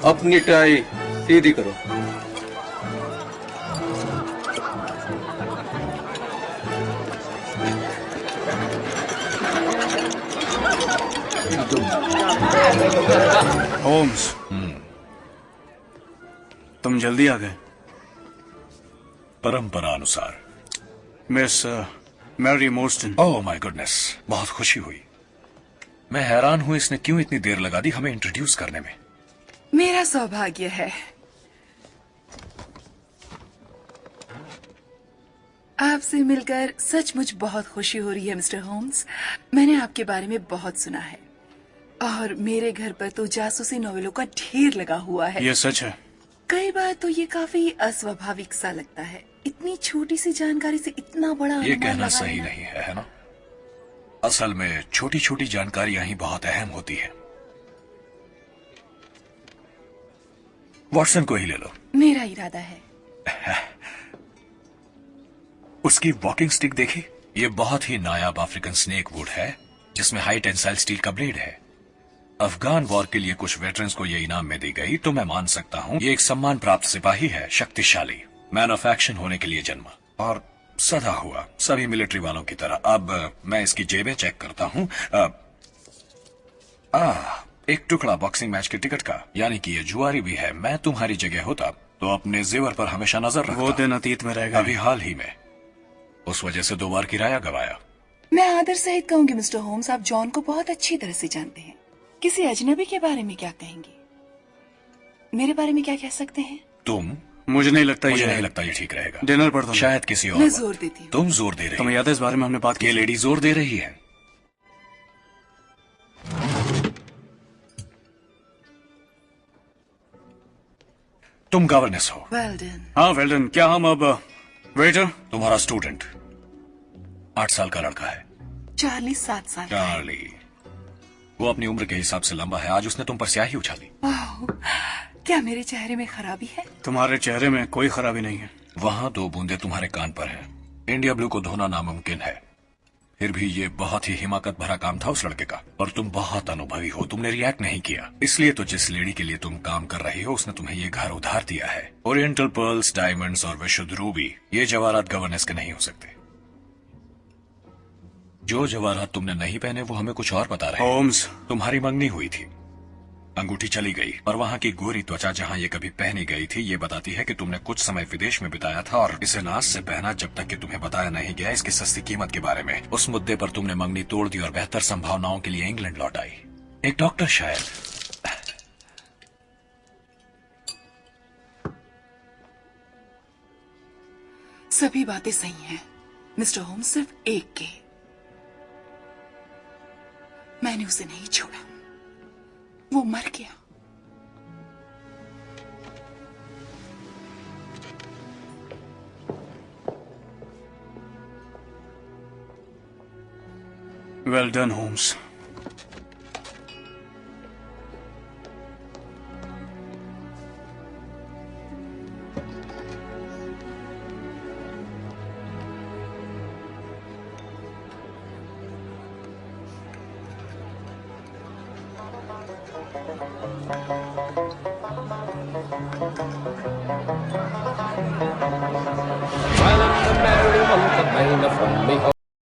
अपनी टाई सीधी करो। होम्स, तुम जल्दी आ गए। परंपरा अनुसार। Miss Mary Morstan. Oh my goodness, बहुत खुशी हुई। मैं हैरान हूं इसने क्यों इतनी देर लगा दी हमें इंट्रोड्यूस करने में। मेरा सौभाग्य है। आपसे मिलकर सचमुच बहुत खुशी हो रही है मिस्टर होम्स। मैंने आपके बारे में बहुत सुना है और मेरे घर पर तो जासूसी नॉवेलों का ढेर लगा हुआ है। ये सच है। कई बार तो ये काफी अस्वाभाविक सा लगता है, इतनी छोटी सी जानकारी से इतना बड़ा ये अनुमान कहना लगा सही लेना। नहीं है ना? असल में छोटी छोटी जानकारियां ही बहुत अहम होती है। वॉटसन को ही ले लो। मेरा इरादा है। उसकी वॉकिंग स्टिक देखी? ये बहुत ही नायाब अफ्रीकन स्नेक वुड है जिसमें हाई टेंसाइल स्टील का ब्लेड है। अफगान वॉर के लिए कुछ वेटरन्स को ये इनाम में दी गई तो मैं मान सकता हूँ ये एक सम्मान प्राप्त सिपाही है, शक्तिशाली, मैन ऑफ एक्शन होने के लिए जन्मा और सदा हुआ सभी मिलिट्री वालों की तरह। अब मैं इसकी जेबें चेक करता हूँ। एक टुकड़ा बॉक्सिंग मैच के टिकट का, यानी कि ये जुआरी भी है। मैं तुम्हारी जगह होता तो अपने जेवर पर हमेशा नजर रखता। वो दिन अतीत में रहेगा। अभी हाल ही में उस वजह से 2 बार किराया गवाया। मैं आदर सहित कहूंगी मिस्टर होम्स, आप जॉन को बहुत अच्छी तरह से जानते हैं। किसी अजनबी के बारे में क्या कहेंगे? मेरे बारे में क्या कह सकते हैं? तुम? मुझे नहीं लगता ये ठीक रहेगा। डिनर पर तो शायद किसी और मैं वक्त। जोर देती हूँ। तुम जोर दे रही तुम्हें याद है इस बारे में हमने बात की? ये लेडी जोर दे रही है। तुम गवर्नेस हो। वेल्डन। हाँ वेल्डन। क्या हम अब वेटर? तुम्हारा स्टूडेंट 8 साल का लड़का है। चार्ली 7 साल का है। चार्ली, वो अपनी उम्र के हिसाब से लंबा है। आज उसने तुम पर स्याही उछाली। ओह, क्या मेरे चेहरे में खराबी है? तुम्हारे चेहरे में कोई खराबी नहीं है। वहाँ 2 बूंदे तुम्हारे कान पर है। इंडिया ब्लू को धोना नामुमकिन है, फिर भी ये बहुत ही हिमाकत भरा काम था उस लड़के का। और तुम बहुत अनुभवी हो, तुमने रिएक्ट नहीं किया। इसलिए तो जिस लेडी के लिए तुम काम कर रही हो उसने तुम्हें ये घर उधार दिया है। ओरिएंटल पर्ल्स, डायमंड्स और विशुद्ध रूबी, ये जवाहरात गवर्नेंस के नहीं हो सकते। जो जवाहरात तुमने नहीं पहने वो हमें कुछ और बता रहे हैं। होम्स, तुम्हारी मंगनी हुई थी, अंगूठी चली गई और वहाँ की गोरी त्वचा जहाँ ये कभी पहनी गई थी ये बताती है कि तुमने कुछ समय विदेश में बिताया था और इसे नाज से पहना जब तक कि तुम्हें बताया नहीं गया इसकी सस्ती कीमत के बारे में। उस मुद्दे पर तुमने मंगनी तोड़ दी और बेहतर संभावनाओं के लिए इंग्लैंड लौट आई। एक डॉक्टर शायद। सभी बातें सही हैं मिस्टर होम्स, सिर्फ एक के। मैंने उसे नहीं छोड़ा, वो मर गया। Well done Holmes.